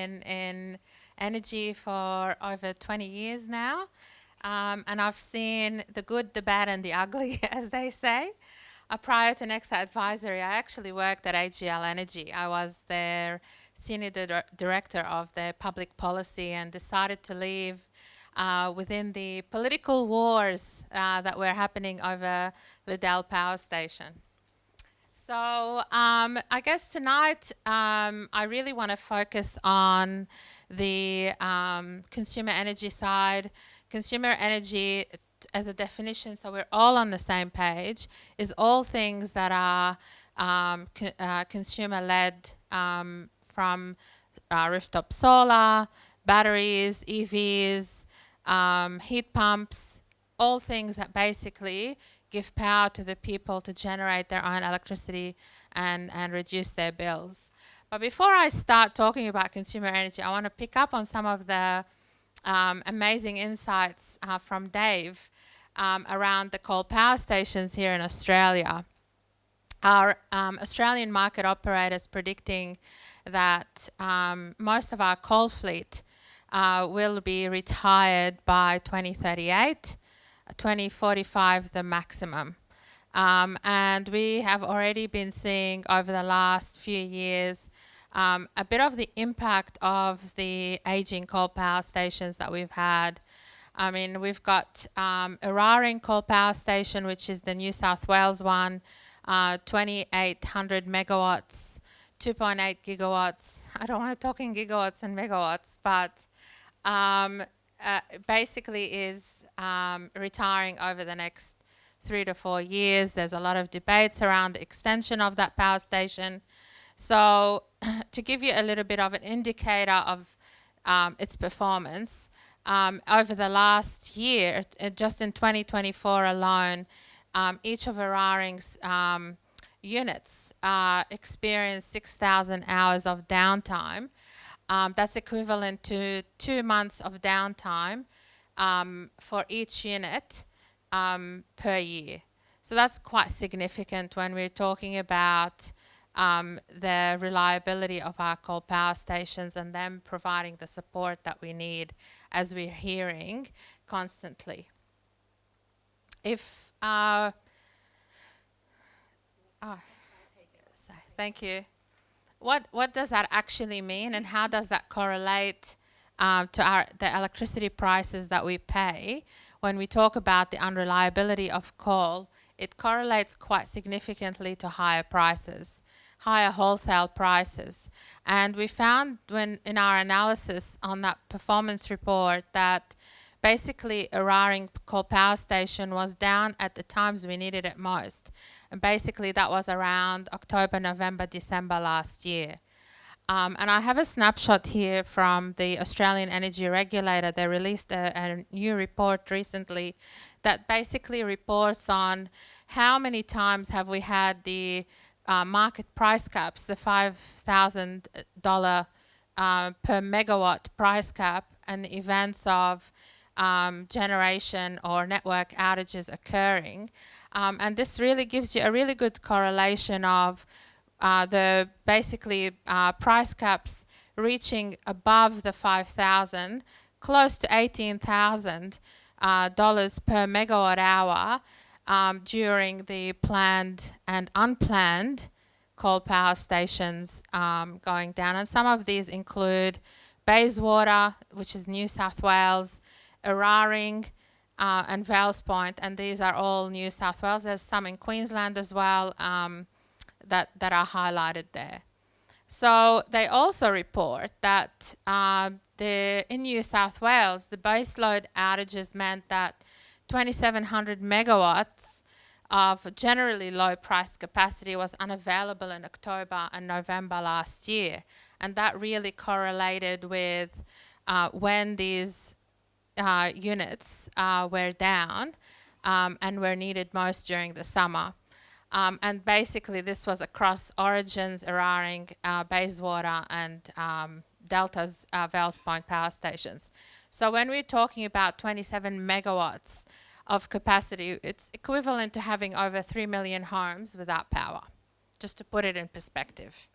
in energy for over 20 years now. And I've seen the good, the bad, and the ugly, as they say. Prior to Nexa Advisory, I actually worked at AGL Energy. I was their senior director of their public policy and decided to leave within the political wars that were happening over Liddell Power Station. So I guess tonight I really want to focus on the consumer energy side. Consumer energy as a definition, so we're all on the same page, is all things that are consumer-led, from rooftop solar, batteries, EVs, heat pumps, all things that basically give power to the people to generate their own electricity and reduce their bills. But before I start talking about consumer energy, I want to pick up on some of the amazing insights from Dave around the coal power stations here in Australia. Our Australian market operators predicting that most of our coal fleet will be retired by 2038, 2045 the maximum. And we have already been seeing over the last few years a bit of the impact of the aging coal power stations that we've had. I mean, we've got Eraring Coal Power Station, which is the New South Wales one, 2,800 megawatts, 2.8 gigawatts. I don't want to talk in gigawatts and megawatts, but basically is retiring over the next 3 to 4 years. There's a lot of debates around the extension of that power station. So to give you a little bit of an indicator of its performance, over the last year, just in 2024 alone, each of Eraring's units experienced 6,000 hours of downtime. That's equivalent to 2 months of downtime for each unit per year. So that's quite significant when we're talking about the reliability of our coal power stations and them providing the support that we need, as we're hearing constantly. If thank you. What does that actually mean, and how does that correlate to the electricity prices that we pay? When we talk about the unreliability of coal, it correlates quite significantly to higher prices, higher wholesale prices. And we found in our analysis on that performance report that basically Eraring Coal Power Station was down at the times we needed it most. And basically that was around October, November, December last year. And I have a snapshot here from the Australian Energy Regulator. They released a new report recently that basically reports on how many times have we had the market price caps, the $5,000 per megawatt price cap, and the events of generation or network outages occurring. And this really gives you a really good correlation of the basically price caps reaching above the 5,000, close to $18,000 per megawatt hour during the planned and unplanned coal power stations going down. And some of these include Bayswater, which is New South Wales, Eraring, and Vales Point, and these are all New South Wales. There's some in Queensland as well that are highlighted there. So they also report that in New South Wales, the baseload outages meant that 2,700 megawatts of generally low priced capacity was unavailable in October and November last year. And that really correlated with when these units were down and were needed most during the summer. And basically this was across Origin's, Eraring, Bayswater and Delta's Vales Point power stations. So when we're talking about 27 megawatts of capacity, it's equivalent to having over 3 million homes without power, just to put it in perspective.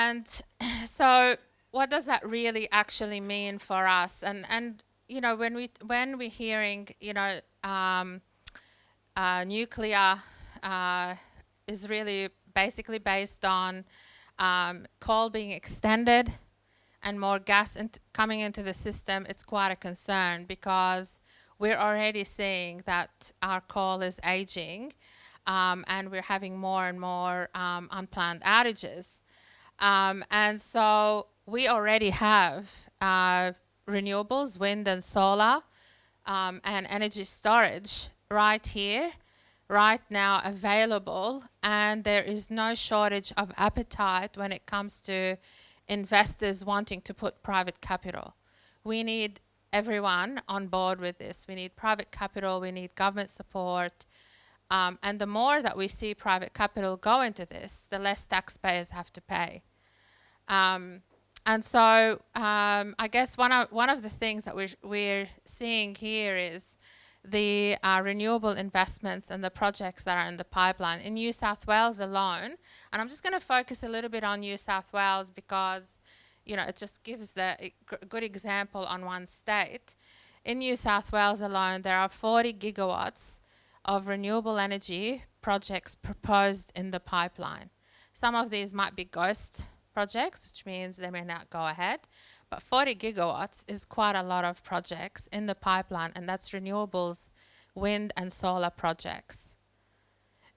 And so what does that really actually mean for us? And you know, when we're hearing, you know, nuclear is really basically based on coal being extended and more gas coming into the system, it's quite a concern because we're already seeing that our coal is aging, and we're having more and more unplanned outages. And so we already have renewables, wind and solar, and energy storage right here, right now available, and there is no shortage of appetite when it comes to investors wanting to put private capital. We need everyone on board with this. We need private capital, we need government support, and the more that we see private capital go into this, the less taxpayers have to pay. And so I guess one of the things that we're seeing here is the renewable investments and the projects that are in the pipeline. In New South Wales alone, and I'm just going to focus a little bit on New South Wales because, you know, it just gives the good example on one state. In New South Wales alone, there are 40 gigawatts of renewable energy projects proposed in the pipeline. Some of these might be ghost projects, which means they may not go ahead. But 40 gigawatts is quite a lot of projects in the pipeline, and that's renewables, wind and solar projects.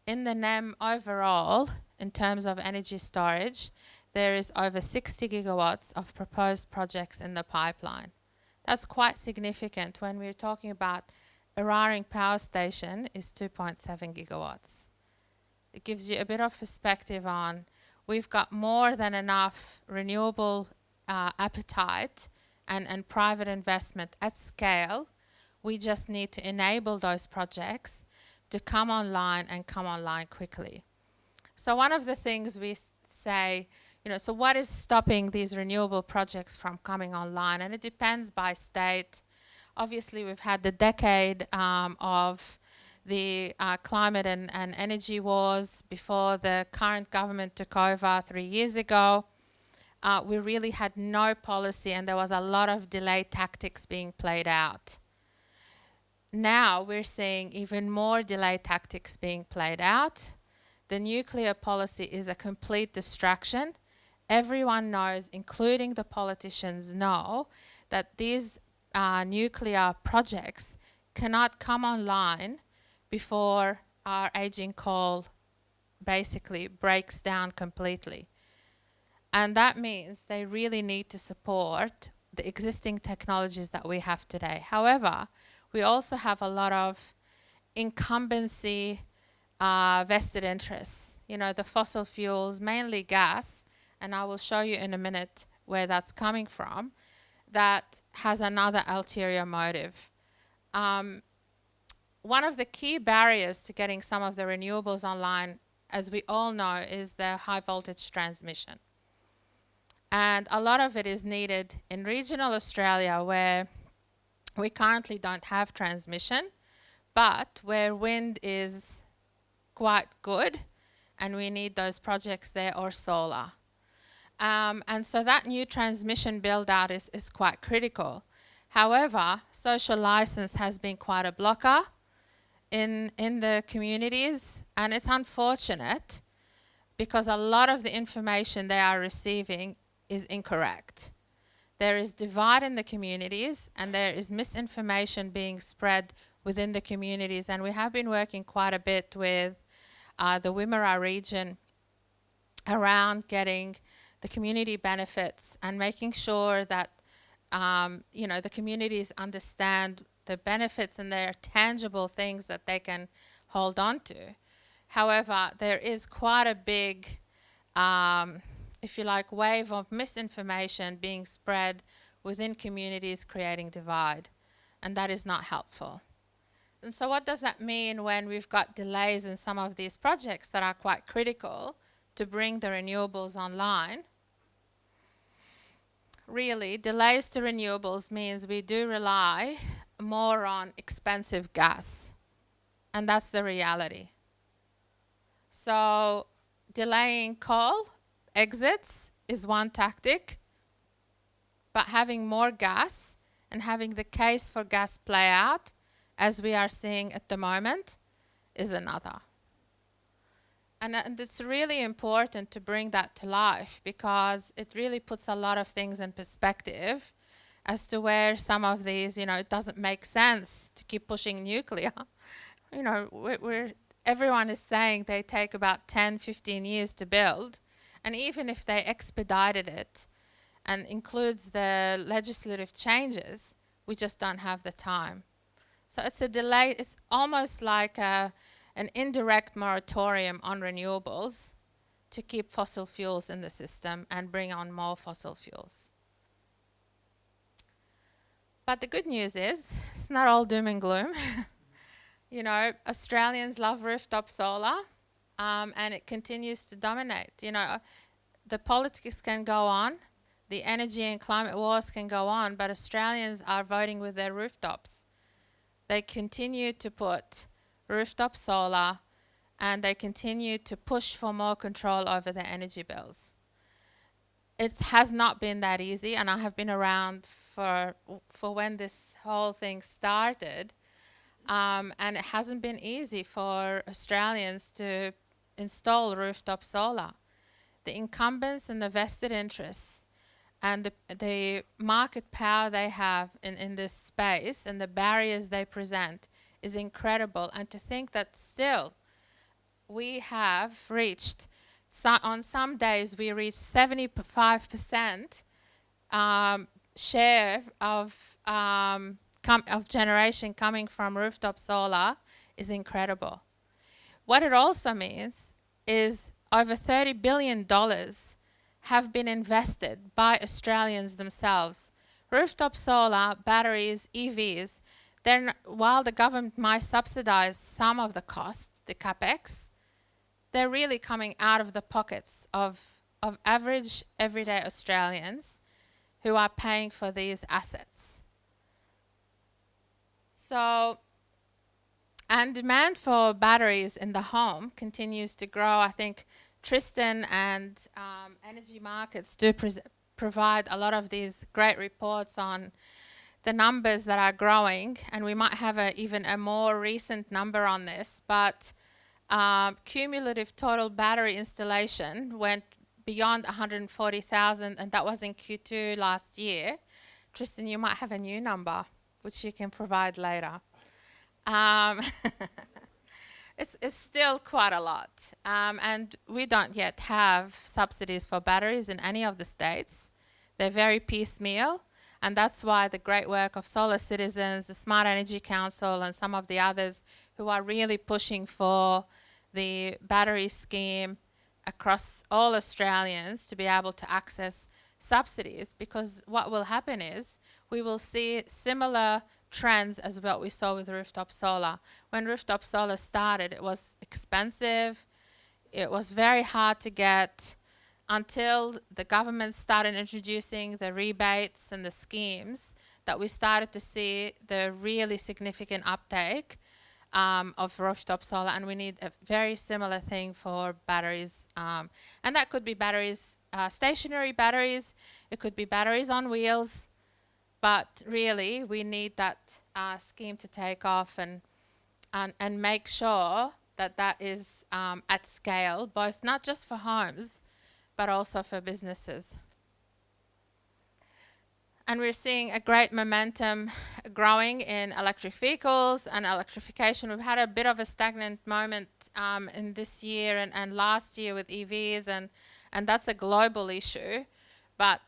In the NEM overall, in terms of energy storage, there is over 60 gigawatts of proposed projects in the pipeline. That's quite significant when we're talking about Eraring Power Station is 2.7 gigawatts. It gives you a bit of perspective on we've got more than enough renewable appetite and private investment at scale. We just need to enable those projects to come online and come online quickly. So one of the things we say, you know, so what is stopping these renewable projects from coming online? And it depends by state. Obviously, we've had the decade of the climate and energy wars before the current government took over 3 years ago. We really had no policy and there was a lot of delay tactics being played out. Now we're seeing even more delay tactics being played out. The nuclear policy is a complete distraction. Everyone knows, including the politicians know, that these nuclear projects cannot come online before our aging coal basically breaks down completely. And that means they really need to support the existing technologies that we have today. However, we also have a lot of incumbency vested interests. You know, the fossil fuels, mainly gas, and I will show you in a minute where that's coming from, that has another ulterior motive. One of the key barriers to getting some of the renewables online, as we all know, is the high voltage transmission. And a lot of it is needed in regional Australia where we currently don't have transmission, but where wind is quite good and we need those projects there, or solar. And so that new transmission build out is quite critical. However, social license has been quite a blocker in the communities, and it's unfortunate because a lot of the information they are receiving is incorrect. There is divide in the communities and there is misinformation being spread within the communities, and we have been working quite a bit with the Wimmera region around getting the community benefits and making sure that you know, the communities understand the benefits and there are tangible things that they can hold on to. However, there is quite a big if you like, wave of misinformation being spread within communities, creating divide, and that is not helpful. And so what does that mean when we've got delays in some of these projects that are quite critical to bring the renewables online? Really, delays to renewables means we do rely more on expensive gas, and that's the reality. So delaying coal exits is one tactic, but having more gas and having the case for gas play out, as we are seeing at the moment, is another. And it's really important to bring that to life, because it really puts a lot of things in perspective as to where some of these, it doesn't make sense to keep pushing nuclear. Everyone is saying they take about 10, 15 years to build. And even if they expedited it and includes the legislative changes, we just don't have the time. So it's a delay. It's almost like an indirect moratorium on renewables to keep fossil fuels in the system and bring on more fossil fuels. But the good news is, it's not all doom and gloom. Australians love rooftop solar, and it continues to dominate. The politics can go on, the energy and climate wars can go on, but Australians are voting with their rooftops. They continue to put rooftop solar, and they continue to push for more control over their energy bills. It has not been that easy, and I have been around for when this whole thing started, and it hasn't been easy for Australians to install rooftop solar. The incumbents and the vested interests and the market power they have in this space and the barriers they present is incredible. And to think that still we have reached, on some days we reach 75% share of generation coming from rooftop solar is incredible. What it also means is over $30 billion have been invested by Australians themselves. Rooftop solar, batteries, EVs, while the government might subsidise some of the cost, the capex, they're really coming out of the pockets of average everyday Australians who are paying for these assets. So, and demand for batteries in the home continues to grow. I think Tristan and Energy Markets do provide a lot of these great reports on the numbers that are growing, and we might have even a more recent number on this, but cumulative total battery installation went beyond 140,000, and that was in Q2 last year. Tristan, you might have a new number, which you can provide later. It's still quite a lot. And we don't yet have subsidies for batteries in any of the states. They're very piecemeal. And that's why the great work of Solar Citizens, the Smart Energy Council, and some of the others who are really pushing for the battery scheme across all Australians to be able to access subsidies, because what will happen is we will see similar trends as what we saw with rooftop solar. When rooftop solar started, it was expensive, it was very hard to get, until the government started introducing the rebates and the schemes that we started to see the really significant uptake of rooftop solar. And we need a very similar thing for batteries, and that could be batteries, stationary batteries, it could be batteries on wheels, but really we need that scheme to take off and make sure that that is at scale, both not just for homes but also for businesses. And we're seeing a great momentum growing in electric vehicles and electrification. We've had a bit of a stagnant moment in this year and last year with EVs, and that's a global issue. But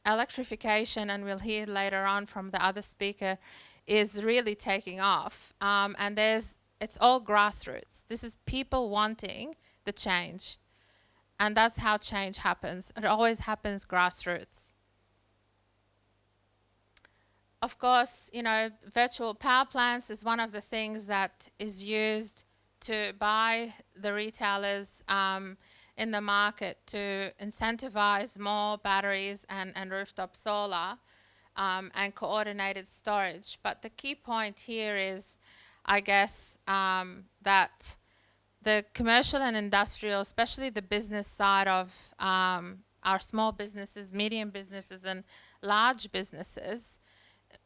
electrification, and we'll hear later on from the other speaker, is really taking off. And it's all grassroots. This is people wanting the change. And that's how change happens. It always happens grassroots. Of course, virtual power plants is one of the things that is used by the retailers in the market to incentivize more batteries and rooftop solar and coordinated storage. But the key point here is, I guess, that the commercial and industrial, especially the business side of our small businesses, medium businesses, and large businesses,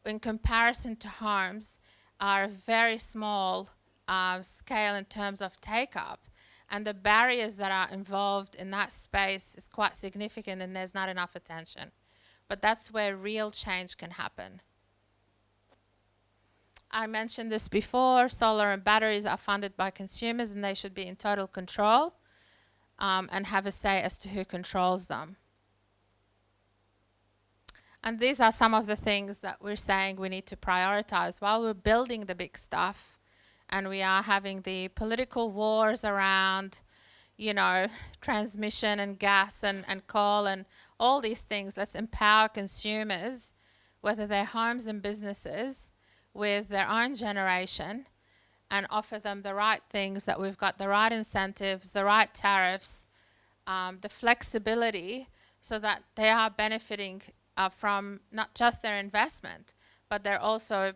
in comparison to homes, are very small scale in terms of take-up. And the barriers that are involved in that space is quite significant, and there's not enough attention. But that's where real change can happen. I mentioned this before, solar and batteries are funded by consumers, and they should be in total control and have a say as to who controls them. And these are some of the things that we're saying we need to prioritize while we're building the big stuff. And we are having the political wars around, you know, transmission and gas and coal and all these things. Let's empower consumers, whether they're homes and businesses, with their own generation, and offer them the right things, that we've got the right incentives, the right tariffs, the flexibility, so that they are benefiting from not just their investment, but they're also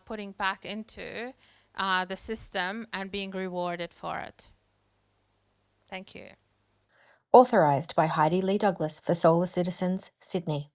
putting back into the system and being rewarded for it. Thank you. Authorised by Heidi Lee Douglas for Solar Citizens, Sydney.